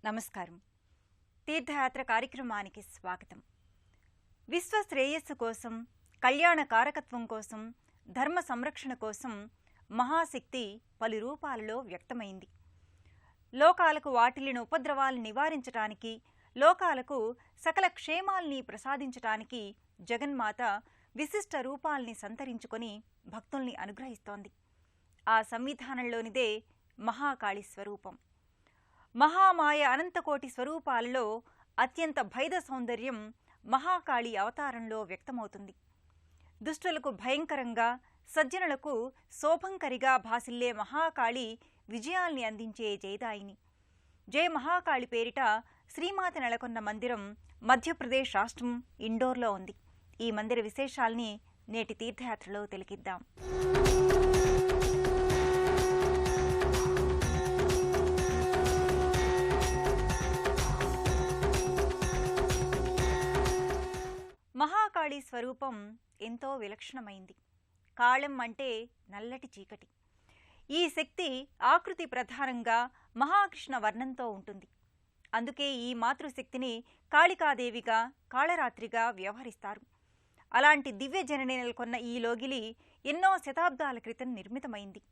నమస్కారం. తీర్థయాత్ర కార్యక్రమానికి స్వాగతం. విశ్వ శ్రేయస్సు కోసం, కళ్యాణ కారకత్వం కోసం, ధర్మ సంరక్షణ కోసం మహాశక్తి పలు రూపాలలో వ్యక్తమైంది. లోకాలకు వాటిల్లిన ఉపద్రవాలను నివారించటానికి, లోకాలకు సకల క్షేమాల్ని ప్రసాదించటానికి జగన్మాత విశిష్ట రూపాల్ని సంతరించుకొని భక్తుల్ని అనుగ్రహిస్తోంది. ఆ సంవిధానంలోనిదే మహాకాళి స్వరూపం. మహామాయ అనంతకోటి స్వరూపాలలో అత్యంత భైద సౌందర్యం మహాకాళి అవతారంలో వ్యక్తమవుతుంది. దుష్టులకు భయంకరంగా, సజ్జనులకు శోభంకరిగా భాసిల్లే మహాకాళి విజయాల్ని అందించే జయదాయిని. జయ మహాకాళి పేరిట శ్రీమాత నెలకొన్న మందిరం మధ్యప్రదేశ్ రాష్ట్రం ఇండోర్లో ఉంది. ఈ మందిర విశేషాల్ని నేటి తీర్థయాత్రలో తిలకిద్దాం. మహాకాళి స్వరూపం ఎంతో విలక్షణమైంది. కాళం అంటే నల్లటి చీకటి. ఈ శక్తి ఆకృతి ప్రధానంగా మహాకృష్ణ వర్ణంతో ఉంటుంది. అందుకే ఈ మాతృశక్తిని కాళికాదేవిగా, కాళరాత్రిగా వ్యవహరిస్తారు. అలాంటి దివ్య జనని నెలకొన్న ఈ లోగిలి ఎన్నో శతాబ్దాల క్రితం నిర్మితమైంది.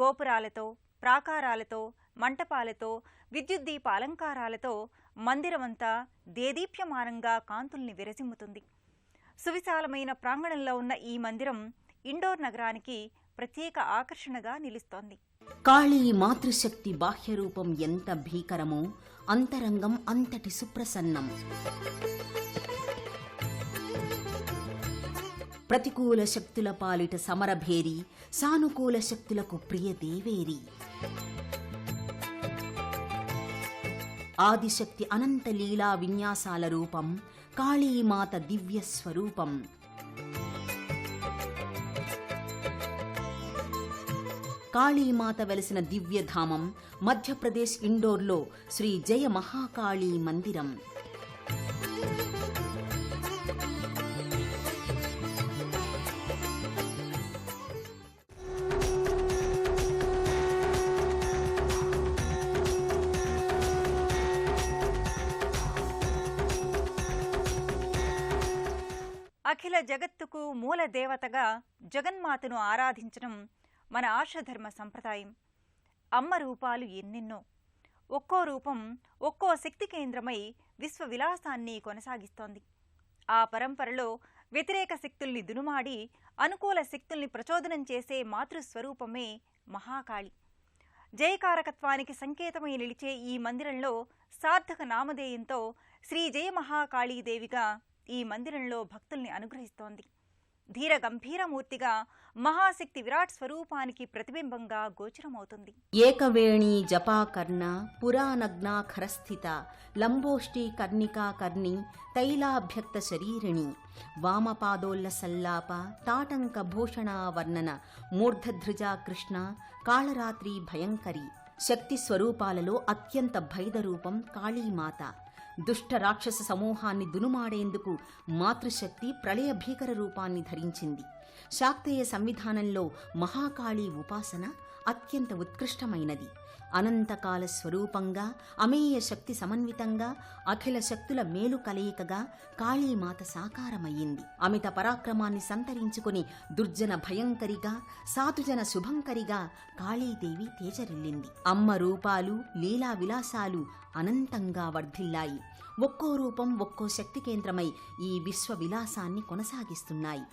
గోపురాలతో, ప్రాకారాలతో, మంటపాలతో, విద్యుత్ దీప అలంకారాలతో మందిరమంతా దేదీప్యమానంగా కాంతుల్ని విరజిమ్ముతుంది. సువిశాలమైన ప్రాంగణంలో ఉన్న ఈ మందిరం ఇండోర్ నగరానికి ప్రత్యేక ఆకర్షణగా నిలుస్తోంది. కాళీ మాతృశక్తి బాహ్యరూపం ఎంత భీకరమో అంతరంగం అంతటి సుప్రసన్నం. ప్రతికూల శక్తుల పాలిట సమరభేరి, సానుకూల శక్తులకు ప్రియ దేవేరి. ఆదిశక్తి అనంత లీలా విన్యాసాల రూపం కాళీమాత దివ్య స్వరూపం. కాళీమాత వెలసిన దివ్యధామం మధ్యప్రదేశ్ ఇండోర్లో శ్రీ జయ మహాకాళీ మందిరం. అఖిల జగత్తుకు మూల దేవతగా జగన్మాతను ఆరాధించడం మన ఆర్షధర్మ సంప్రదాయం. అమ్మ రూపాలు ఎన్నెన్నో. ఒక్కో రూపం ఒక్కో శక్తి కేంద్రమై విశ్వ విలాసాన్ని కొనసాగిస్తోంది. ఆ పరంపరలో వ్యతిరేక శక్తుల్ని దునుమాడి అనుకూల శక్తుల్ని ప్రచోదనం చేసే మాతృస్వరూపమే మహాకాళి. జయకారకత్వానికి సంకేతమై నిలిచే ఈ మందిరంలో సార్థక నామధేయంతో శ్రీ జయ మహాకాళీదేవిగా ఈ మందిరంలో భక్తుల్ని అనుగ్రహిస్తోంది. ధీర గంభీరమూర్తిగా మహాశక్తి విరాట్ స్వరూపానికి ప్రతిబింబంగా గోచరమవుతుంది. ఏకవేణీ జపాకర్ణ పురానగ్నాఖరస్థిత లంబోష్టి కర్ణికా కర్ణి తైలాభ్యక్త శరీరిణి వామపాదోల్ల సల్లాప తాటంక భూషణా వర్ణన మూర్ధధ్రుజా కృష్ణ కాళరాత్రి భయంకరి. శక్తి స్వరూపాలలో అత్యంత భైద రూపం కాళీమాత. దుష్ట రాక్షస సమూహాన్ని దునుమాడేందుకు మాతృశక్తి ప్రళయ భీకర రూపాన్ని ధరించింది. శాక్తేయ సంవిధానంలో మహాకాళీ ఉపాసన అత్యంత ఉత్కృష్టమైనది. అనంతకాల స్వరూపంగా, అమేయ శక్తి సమన్వితంగా, అఖిల శక్తుల మేలు కలయికగా కాళీమాత సాకారమయ్యింది. అమిత పరాక్రమాన్ని సంతరించుకుని దుర్జన భయంకరిగా, సాధుజన శుభంకరిగా కాళీదేవి తేజరిల్లింది. అమ్మ రూపాలు, లీలా విలాసాలు అనంతంగా వర్ధిల్లాయి. ఒక్కో రూపం ఒక్కో శక్తి కేంద్రమై ఈ విశ్వ విలాసాన్ని కొనసాగిస్తున్నాయి.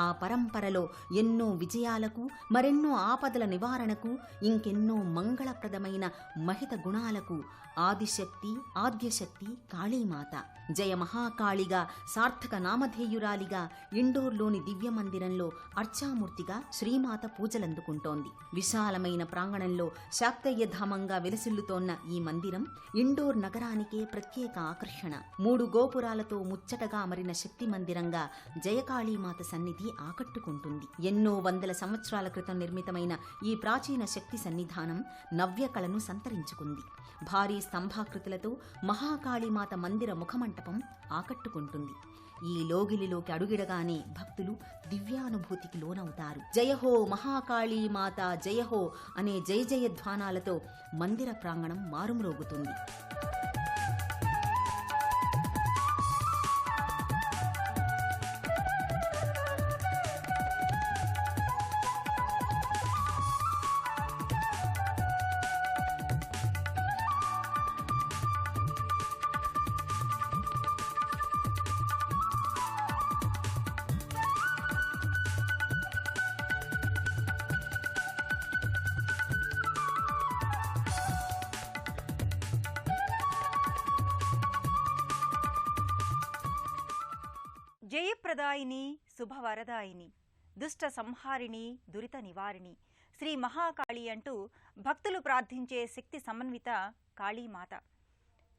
ఆ పరంపరలో ఎన్నో విజయాలకు, మరెన్నో ఆపదల నివారణకు, ఇంకెన్నో మంగళప్రదమైన మహిత గుణాలకు ఆదిశక్తి, ఆద్యశక్తి కాళీమాత. జయ మహాకాళిగా, సార్థక నామధేయురాలిగా ఇండోర్లోని దివ్య మందిరంలో అర్చామూర్తిగా శ్రీమాత పూజలందుకుంటోంది. విశాలమైన ప్రాంగణంలో శాక్తేయధామంగా విలసిల్లుతోన్న ఈ మందిరం ఇండోర్ నగరానికే ప్రత్యేక ఆకర్షణ. 3 గోపురాలతో ముచ్చటగా అమరిన శక్తి మందిరంగా జయకాళీమాత సన్నిధి ఆకట్టుకుంటుంది. ఎన్నో వందల సంవత్సరాల క్రితం నిర్మితమైన ఈ ప్రాచీన శక్తి సన్నిధానం నవ్యకళను సంతరించుకుంది. భారీ స్తంభాకృతులతో మహాకాళీమాత మందిర ముఖమంటపం ఆకట్టుకుంటుంది. ఈ లోగిలిలోకి అడుగిడగానే భక్తులు దివ్యానుభూతికి లోనవుతారు. జయహో మహాకాళీ మాత జయహో అనే జయ జయధ్వానాలతో మందిర ప్రాంగణం మారుమ్రోగుతుంది. శుభప్రదాయిని శుభవరదాయిని దుష్ట సంహారిణి దురిత నివారిణి శ్రీ మహాకాళి అంటూ భక్తులు ప్రార్థించే శక్తి సమన్విత కాళీమాత.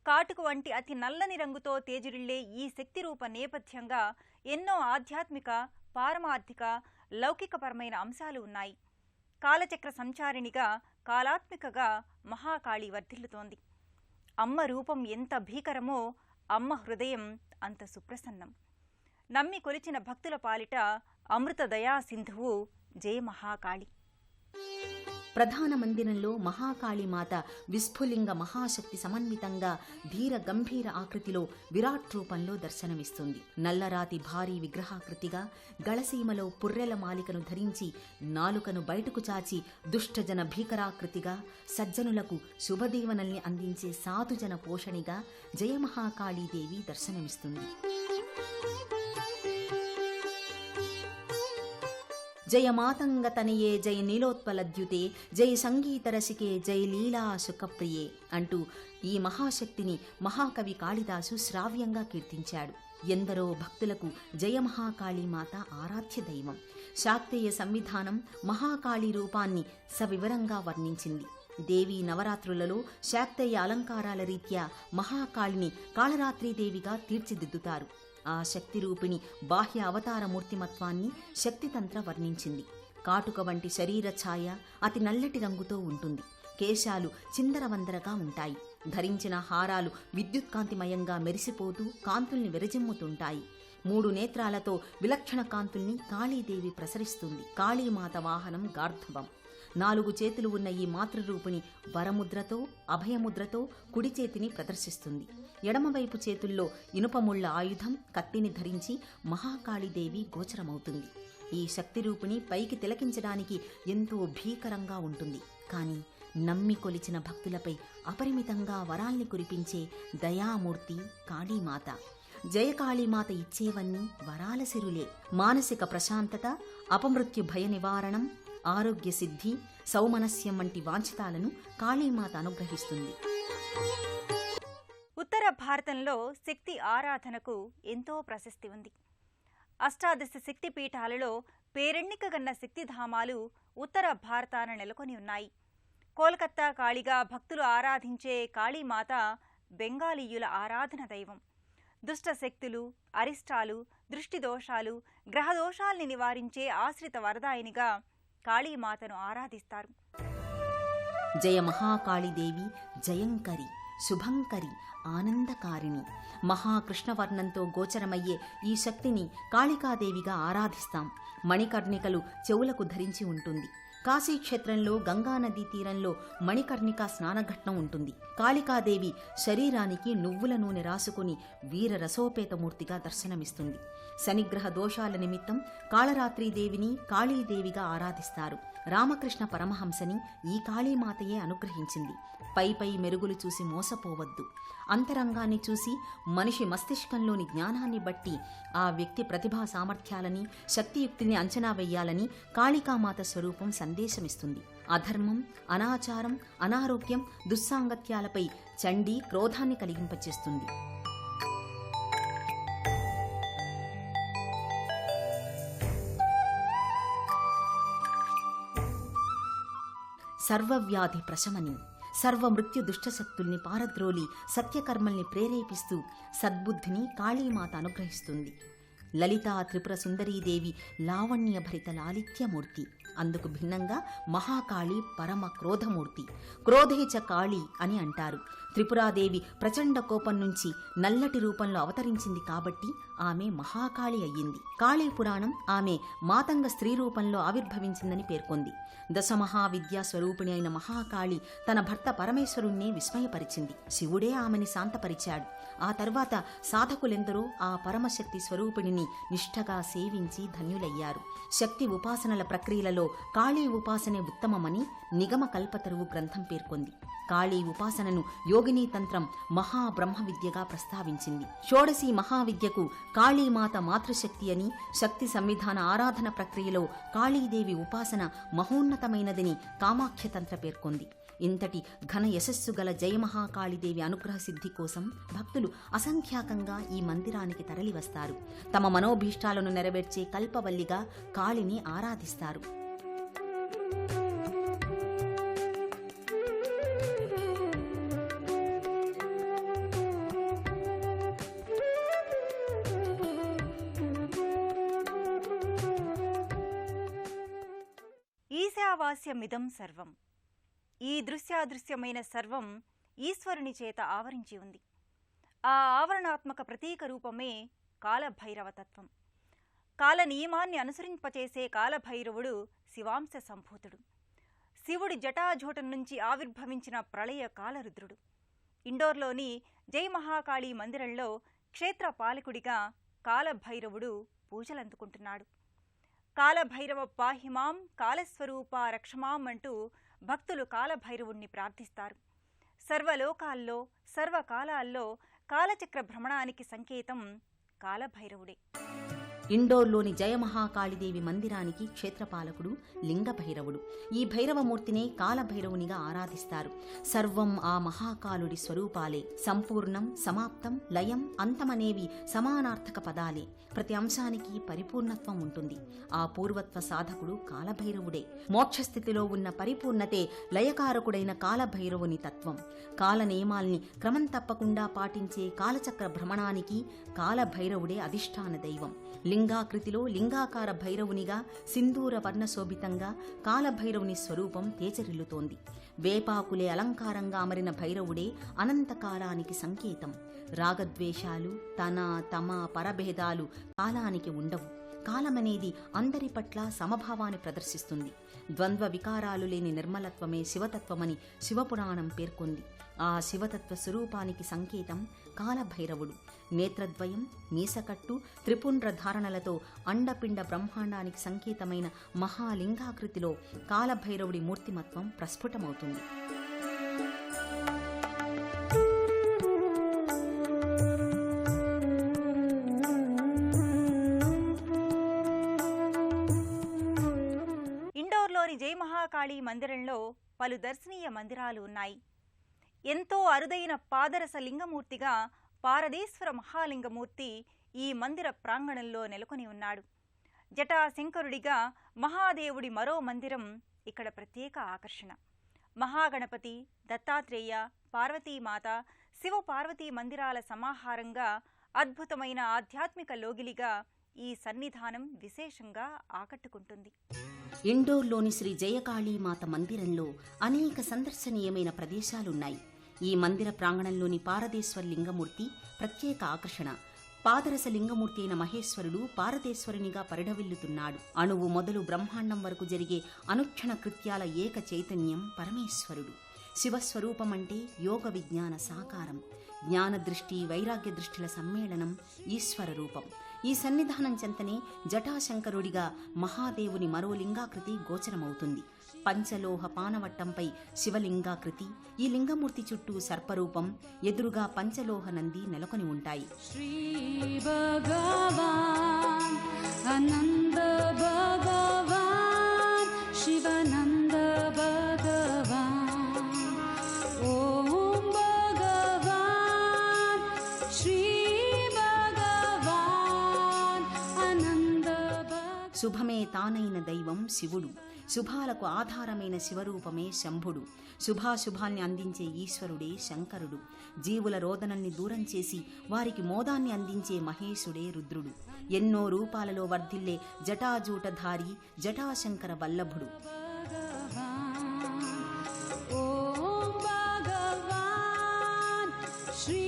కాటుకు వంటి అతి నల్లని రంగుతో తేజురిల్లే ఈ శక్తి రూప నేపథ్యంగా ఎన్నో ఆధ్యాత్మిక, పారమార్థిక, లౌకికపరమైన అంశాలు ఉన్నాయి. కాలచక్ర సంచారిణిగా, కాలాత్మికగా మహాకాళి వర్ధిల్లుతోంది. అమ్మ రూపం ఎంత భీకరమో అమ్మ హృదయం అంత సుప్రసన్నం. నమ్మి కొలిచిన భక్తుల పాలిట అమృత దయా సింధువు జయ మహాకాళి. ప్రధాన మందిరంలో మహాకాళీమాత విస్ఫులింగ మహాశక్తి సమన్వితంగా ధీర గంభీర ఆకృతిలో విరాట్ రూపంలో దర్శనమిస్తుంది. నల్లరాతి భారీ విగ్రహాకృతిగా గళసీమలో పుర్రెల మాలికను ధరించి నాలుకను బయటకు చాచి దుష్టజన భీకరాకృతిగా సజ్జనులకు శుభదీవనల్ని అందించే సాధుజన పోషణిగా జయమహాకాళీదేవి దర్శనమిస్తుంది. జయ మాతంగతనయే జయ నీలోత్పలద్యుతే జయ సంగీతరసికే జయ లీలా సుఖప్రియే అంటూ ఈ మహాశక్తిని మహాకవి కాళిదాసు శ్రావ్యంగా కీర్తించాడు. ఎందరో భక్తులకు జయ మహాకాళీమాత ఆరాధ్య దైవం. శాక్తేయ సంవిధానం మహాకాళీ రూపాన్ని సవివరంగా వర్ణించింది. దేవీ నవరాత్రులలో శాక్తేయ అలంకారాల రీత్యా మహాకాళిని కాళరాత్రీదేవిగా తీర్చిదిద్దుతారు. ఆ శక్తి రూపిణి బాహ్య అవతార మూర్తిమత్వాన్ని శక్తితంత్ర వర్ణించింది. కాటుక వంటి శరీర ఛాయ అతి నల్లటి రంగుతో ఉంటుంది. కేశాలు చిందరవందరగా ఉంటాయి. ధరించిన హారాలు విద్యుత్కాంతిమయంగా మెరిసిపోతూ కాంతుల్ని విరజిమ్ముతుంటాయి. 3 నేత్రాలతో విలక్షణ కాంతుల్ని కాళీదేవి ప్రసరిస్తుంది. కాళీమాత వాహనం గార్ధవం. 4 చేతులు ఉన్న ఈ మాతృరూపిణి వరముద్రతో, అభయముద్రతో కుడి చేతిని ప్రదర్శిస్తుంది. ఎడమవైపు చేతుల్లో ఇనుపముళ్ల ఆయుధం కత్తిని ధరించి మహాకాళీదేవి గోచరమవుతుంది. ఈ శక్తిరూపిణి పైకి తిలకించడానికి ఎంతో భీకరంగా ఉంటుంది. కానీ నమ్మి కొలిచిన భక్తులపై అపరిమితంగా వరాల్ని కురిపించే దయామూర్తి కాళీమాత. జయకాళీమాత ఇచ్చేవన్నీ వరాల సిరులే. మానసిక ప్రశాంతత, అపమృత్యు భయ నివారణం, ఆరోగ్య సిద్ధి, సౌమనస్యం వంటి వాంఛితాలను కాళీమాత అనుగ్రహిస్తుంది. ఉత్తర భారతంలో శక్తి ఆరాధనకు ఎంతో ప్రశస్తి ఉంది. అష్టాదశ శక్తి పీఠాలలో పేరెన్నికగన్న శక్తిధామాలు ఉత్తర భారతాన నెలకొని ఉన్నాయి. కోల్కత్తా కాళిగా భక్తులు ఆరాధించే కాళీమాత బెంగాలీయుల ఆరాధన దైవం. దుష్ట శక్తులు, అరిష్టాలు, దృష్టి దోషాలు, గ్రహదోషాల్ని నివారించే ఆశ్రిత వరదాయినిగా కాళీమాతను ఆరాధిస్తారు. జయ మహాకాళీదేవి జయంకరి, శుభంకరి, ఆనందకారిణి. మహాకృష్ణవర్ణంతో గోచరమయ్యే ఈ శక్తిని కాళికాదేవిగా ఆరాధిస్తాం. మణికర్ణికలు చెవులకు ధరించి ఉంటుంది. కాశీక్షేత్రంలో గంగానదీ తీరంలో మణికర్ణికా స్నానఘట్టం ఉంటుంది. కాళికాదేవి శరీరానికి నువ్వుల నూనె రాసుకుని వీర రసోపేతమూర్తిగా దర్శనమిస్తుంది. శనిగ్రహ దోషాల నిమిత్తం కాళరాత్రీదేవిని కాళీదేవిగా ఆరాధిస్తారు. రామకృష్ణ పరమహంసని ఈ కాళీమాతయే అనుగ్రహించింది. పై మెరుగులు చూసి మోసపోవద్దు. అంతరంగాన్ని చూసి మనిషి మస్తిష్కంలోని జ్ఞానాన్ని బట్టి ఆ వ్యక్తి ప్రతిభా సామర్థ్యాలని, శక్తియుక్తిని అంచనా వెయ్యాలని కాళికామాత స్వరూపం సందేశమిస్తుంది. అధర్మం, అనాచారం, అనారోగ్యం, దుస్సాంగత్యాలపై చండీ క్రోధాన్ని కలిగింపచేస్తుంది. సర్వవ్యాధి ప్రశమని, సర్వమృత్యు దుష్టశక్తుల్ని పారద్రోలి సత్యకర్మల్ని ప్రేరేపిస్తూ సద్బుద్ధిని కాళీమాత అనుగ్రహిస్తుంది. లలితా త్రిపుర సుందరీదేవి లావణ్యభరిత లాలిత్యమూర్తి. అందుకు భిన్నంగా మహాకాళి పరమ క్రోధమూర్తి. క్రోధేచ కాళి అని అంటారు. త్రిపురాదేవి ప్రచండ కోపం నుంచి నల్లటి రూపంలో అవతరించింది కాబట్టి ఆమె మహాకాళి అయ్యింది. కాళీ పురాణం ఆమె మాతంగ స్త్రీ రూపంలో ఆవిర్భవించిందని పేర్కొంది. దశమహావిద్యా స్వరూపిణి అయిన మహాకాళి తన భర్త పరమేశ్వరుణ్ణి విస్మయపరిచింది. శివుడే ఆమెని శాంతపరిచాడు. ఆ తర్వాత సాధకులెందరో ఆ పరమశక్తి స్వరూపిణిని నిష్ఠగా సేవించి ధన్యులయ్యారు. శక్తి ఉపాసనల ప్రక్రియలలో కాళీ ఉపాసనే ఉత్తమమని నిగమ కల్పతరువు గ్రంథం పేర్కొంది. కాళీ ఉపాసనను యోగినీ తంత్రం మహాబ్రహ్మ విద్యగా ప్రస్తావించింది. షోడశి మహావిద్యకు కాళీమాత మాతృశక్తి అని, శక్తి సంవిధాన ఆరాధన ప్రక్రియలో కాళీదేవి ఉపాసన మహోన్నతమైనదని కామాఖ్యతంత్ర పేర్కొంది. ఇంతటి ఘన యశస్సు గల జయమహాకాళీదేవి అనుగ్రహ సిద్ధి కోసం భక్తులు అసంఖ్యాకంగా ఈ మందిరానికి తరలివస్తారు. తమ మనోభీష్టాలను నెరవేర్చే కల్పవల్లిగా కాళిని ఆరాధిస్తారు. ఈశావాస్యమిదం సర్వం. ఈ దృశ్యాదృశ్యమైన సర్వం ఈశ్వరుని చేత ఆవరించి ఉంది. ఆ ఆవరణాత్మక ప్రతీక రూపమే కాలభైరవతత్వం. కాల నియమాన్ని అనుసరింపచేసే కాలభైరవుడు శివాంశ సంభూతుడు. శివుడి జటాజూటం నుంచి ఆవిర్భవించిన ప్రళయ కాలరుద్రుడు. ఇండోర్లోని జై మహాకాళీ మందిరంలో క్షేత్రపాలకుడిగా కాలభైరవుడు పూజలందుకుంటున్నాడు. కాలభైరవ పాహిమాం, కాలస్వరూప రక్షమాం అంటూ భక్తులు కాలభైరవుణ్ణి ప్రార్థిస్తారు. సర్వలోకాల్లో సర్వకాలాల్లో కాలచక్ర భ్రమణానికి సంకేతం కాలభైరవుడే. ఇండోర్లోని జయమహాకాళీదేవి మందిరానికి క్షేత్రపాలకుడు లింగభైరవుడు. ఈ భైరవమూర్తినే కాలభైరవునిగా ఆరాధిస్తారు. సర్వం ఆ మహాకాలుడి స్వరూపాలే. సంపూర్ణం, సమాప్తం, లయం, అంతమనేవి సమానార్థక పదాలే. ప్రతి అంశానికి పరిపూర్ణత్వం ఉంటుంది. ఆ పూర్వత్వ సాధకుడు కాలభైరవుడే. మోక్షస్థితిలో ఉన్న పరిపూర్ణతే లయకారకుడైన కాలభైరవుని తత్వం. కాల నియమాల్ని క్రమం తప్పకుండా పాటించే కాలచక్ర భ్రమణానికి కాలభైరవుడే అధిష్టాన దైవం. లింగాకృతిలో లింగాకార భైరవునిగా సింధూర వర్ణశోభితంగా కాలభైరవుని స్వరూపం తేజరిల్లుతోంది. వేపాకులే అలంకారంగా అమరిన భైరవుడే అనంతకాలానికి సంకేతం. రాగద్వేషాలు, తన తమ పరభేదాలు కాలానికి ఉండవు. కాలమనేది అందరి పట్ల సమభావాన్ని ప్రదర్శిస్తుంది. ద్వంద్వ వికారాలు లేని నిర్మలత్వమే శివతత్వమని శివపురాణం పేర్కొంది. ఆ శివతత్వ స్వరూపానికి సంకేతం కాలభైరవుడు. నేత్రద్వయం, మీసకట్టు, త్రిపుండ్ర ధారణలతో అండపిండ బ్రహ్మాండానికి సంకేతమైన మహాలింగాకృతిలో కాలభైరవుడి మూర్తిమత్వం ప్రస్ఫుటమవుతుంది. ఇండోర్లోని జై మహాకాళీ మందిరంలో పలు దర్శనీయ మందిరాలు ఉన్నాయి. ఎంతో అరుదైన పాదరస లింగమూర్తిగా పారదేశ్వర మహాలింగమూర్తి ఈ మందిర ప్రాంగణంలో నెలకొని ఉన్నాడు. జటాశంకరుడిగా మహాదేవుడి మరో మందిరం ఇక్కడ ప్రత్యేక ఆకర్షణ. మహాగణపతి, దత్తాత్రేయ, పార్వతీమాత, శివపార్వతీ మందిరాల సమాహారంగా అద్భుతమైన ఆధ్యాత్మిక లోగిలిగా ఈ సన్నిధానం విశేషంగా ఆకట్టుకుంటుంది. ఇండోర్లోని శ్రీ జయకాళీమాత మందిరంలో అనేక సందర్శనీయమైన ప్రదేశాలున్నాయి. ఈ మందిర ప్రాంగణంలోని పారదేశ్వర లింగమూర్తి ప్రత్యేక ఆకర్షణ. పాదరస లింగమూర్తి అయిన మహేశ్వరుడు పారదేశ్వరునిగా పరిఢవిల్లుతున్నాడు. అణువు మొదలు బ్రహ్మాండం వరకు జరిగే అనుక్షణ కృత్యాల ఏక చైతన్యం పరమేశ్వరుడు. శివస్వరూపమంటే యోగ విజ్ఞాన సాకారం. జ్ఞాన దృష్టి, వైరాగ్య దృష్టిల సమ్మేళనం ఈశ్వర రూపం. ఈ సన్నిధానం చెంతనే జటాశంకరుడిగా మహాదేవుని మరో లింగాకృతి గోచరమవుతుంది. పంచలోహ పానవట్టంపై శివలింగాకృతి, ఈ లింగమూర్తి చుట్టూ సర్పరూపం, ఎదురుగా పంచలోహ నంది నెలకొని ఉంటాయి. శ్రీ భగవాన్ ఆనంద భగవాన్ శివనంద భగవాన్ ఓం భగవాన్ శ్రీ భగవాన్ ఆనంద శుభమే తానైన దైవం శివుడు. శుభాలకు ఆధారమైన శివరూపమే శంభుడు. శుభాశుభాల్ని అందించే ఈశ్వరుడే శంకరుడు. జీవుల రోదనల్ని దూరం చేసి వారికి మోదాన్ని అందించే మహేశుడే రుద్రుడు. ఎన్నో రూపాలలో వర్ధిల్లే జటాజూటధారి జటాశంకర వల్లభుడు. ఓం భగవాన్ శ్రీ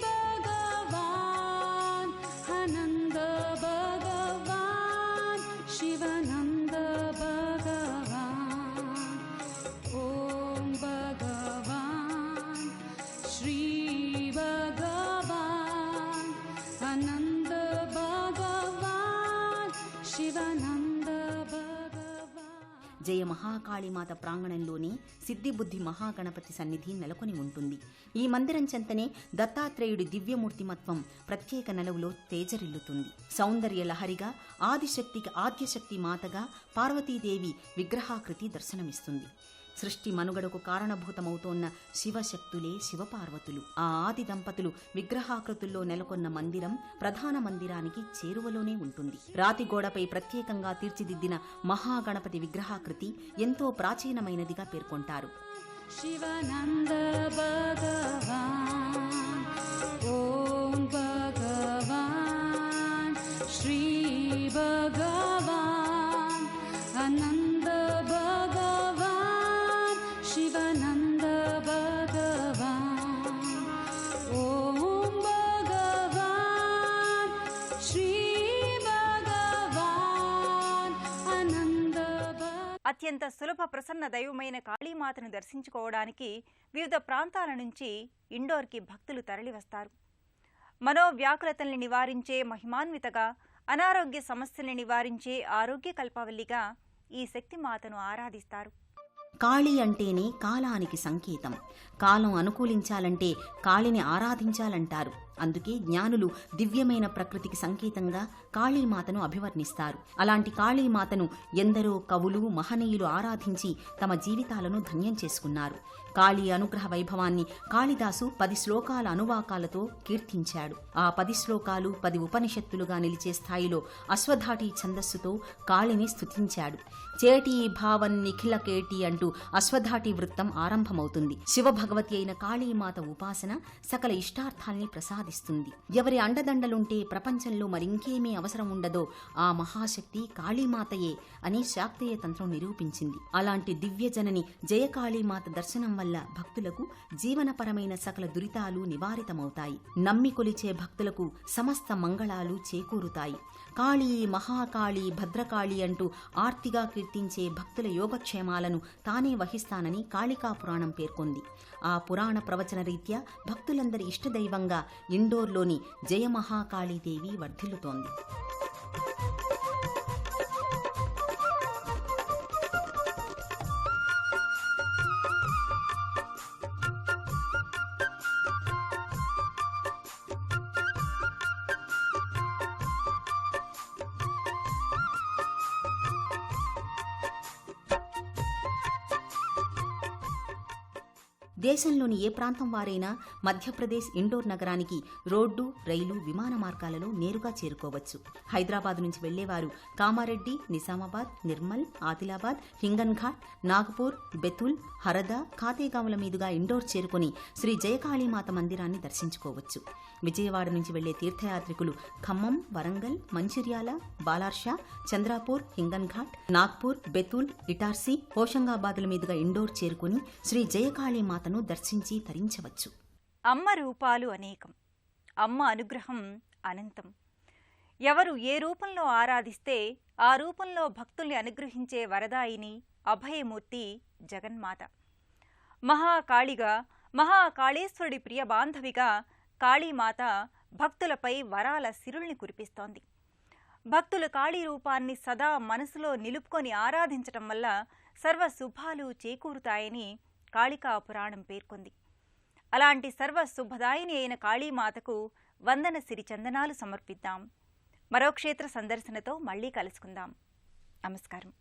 భగవాన్ ఆనంద భగవాన్ శివనంద భగవాన్ ఓం భగవాన్ శ్రీ భగవాన్ ఆనంద భగవాన్ శివనంద భగవాన్. జయ మహాకాళీమాత ప్రాంగణంలోని సిద్ధిబుద్ధి మహాగణపతి సన్నిధి నెలకొని ఉంటుంది. ఈ మందిరం చెంతనే దత్తాత్రేయుడి దివ్యమూర్తిమత్వం ప్రత్యేక నెలవులో తేజరిల్లుతుంది. సౌందర్య లహరిగా ఆదిశక్తికి ఆద్యశక్తి మాతగా పార్వతీదేవి విగ్రహాకృతి దర్శనమిస్తుంది. సృష్టి మనుగడకు కారణభూతమవుతోన్న శివశక్తులే శివపార్వతులు. ఆ ఆది దంపతులు విగ్రహాకృతుల్లో నెలకొన్న మందిరం ప్రధాన మందిరానికి చేరువలోనే ఉంటుంది. రాతి గోడపై ప్రత్యేకంగా తీర్చిదిద్దిన మహాగణపతి విగ్రహాకృతి ఎంతో ప్రాచీనమైనదిగా పేర్కొంటారు. शिवानन्द भगवान् ॐ भगवान् श्री भगवान् आनन्द भगवान् शिवानन्द भगवान् ॐ भगवान् श्री भगवान् आनन्द అత్యంత సులభ ప్రసన్న దైవమైన కాళీమాతను దర్శించుకోవడానికి వివిధ ప్రాంతాల నుంచి ఇండోర్కి భక్తులు తరలివస్తారు. మనోవ్యాకులతల్ని నివారించే మహిమాన్వితగా, అనారోగ్య సమస్యల్ని నివారించే ఆరోగ్య కల్పవల్లిగా ఈ శక్తిమాతను ఆరాధిస్తారు. కాళీ అంటేనే కాలానికి సంకేతం. కాలం అనుకూలించాలంటే కాళిని ఆరాధించాలంటారు. అందుకే జ్ఞానులు దివ్యమైన ప్రకృతికి సంకేతంగా కాళీమాతను అభివర్ణిస్తారు. అలాంటి కాళీమాతను ఎందరో కవులు, మహనీయులు ఆరాధించి తమ జీవితాలను ధన్యం చేసుకున్నారు. కాళీ అనుగ్రహ వైభవాన్ని కాళిదాసు 10 శ్లోకాల అనువాకాలతో కీర్తించాడు. ఆ 10 శ్లోకాలు 10 ఉపనిషత్తులుగా నిలిచే స్థాయిలో అశ్వధాటి ఛందస్సుతో కాళిని స్తుతించాడు. చేటీ భావన్ నిఖిల కేటి అంటూ అశ్వధాటి వృత్తం ఆరంభమవుతుంది. శివభగవతి అయిన కాళీమాత ఉపాసన సకల ఇష్టార్థాల్ని ప్రసాదిస్తుంది. ఎవరి అండదండలుంటే ప్రపంచంలో మరింకేమీ అవసరం ఉండదో ఆ మహాశక్తి కాళీమాతయే అని శాక్తేయ తంత్రం నిరూపించింది. అలాంటి దివ్యజనని జయకాళీమాత దర్శనం వల్ల భక్తులకు జీవనపరమైన సకల దురితాలు నివారితమవుతాయి. నమ్మి కొలిచే భక్తులకు సమస్త మంగళాలు చేకూరుతాయి. కాళీ, మహాకాళీ, భద్రకాళి అంటూ ఆర్తిగా కీర్తించే భక్తుల యోగక్షేమాలను తానే వహిస్తానని కాళికా పురాణం పేర్కొంది. ఆ పురాణ ప్రవచన రీత్యా భక్తులందరి ఇష్టదైవంగా ఇండోర్లోని జయమహాకాళీదేవి వర్ధిల్లుతోంది. దేశంలోని ఏ ప్రాంతం వారైనా మధ్యప్రదేశ్ ఇండోర్ నగరానికి రోడ్డు, రైలు, విమాన మార్గాలలో నేరుగా చేరుకోవచ్చు. హైదరాబాద్ నుంచి వెళ్లేవారు కామారెడ్డి, నిజామాబాద్, నిర్మల్, ఆదిలాబాద్, హింగన్ఘాట్, నాగపూర్, బెతుల్, హరదా, ఖాతేగాముల మీదుగా ఇండోర్ చేరుకుని శ్రీ జయకాళీమాత మందిరాన్ని దర్శించుకోవచ్చు. విజయవాడ నుంచి వెళ్లే తీర్థయాత్రికులు ఖమ్మం, వరంగల్, మంచిర్యాల, బాలార్షా, చంద్రాపూర్, హింగన్ఘాట్, నాగ్పూర్, బెతుల్, ఇటార్సీ, హోషంగాబాద్ల మీదుగా ఇండోర్ చేరుకుని శ్రీ జయకాళీమాతను దర్శించి తరించవచ్చు. అమ్మ రూపాలు అనేకం, అమ్మ అనుగ్రహం అనంతం. ఎవరు ఏ రూపంలో ఆరాధిస్తే ఆ రూపంలో భక్తుల్ని అనుగ్రహించే వరదాయిని, అభయమూర్తి జగన్మాత. మహాకాళిగా, మహాకాళేశ్వరుడి ప్రియ బాంధవిగా కాళీమాత భక్తులపై వరాల సిరుల్ని కురిపిస్తోంది. భక్తులు కాళీ రూపాన్ని సదా మనసులో నిలుపుకొని ఆరాధించటం వల్ల సర్వ శుభాలు చేకూరుతాయని కాళికా పురాణం పేర్కొంది. అలాంటి సర్వ శుభదాయిని అయిన కాళీమాతకు వందన సిరి చందనాలు సమర్పిద్దాం. మరో క్షేత్ర సందర్శనతో మళ్లీ కలుసుకుందాం. నమస్కారం.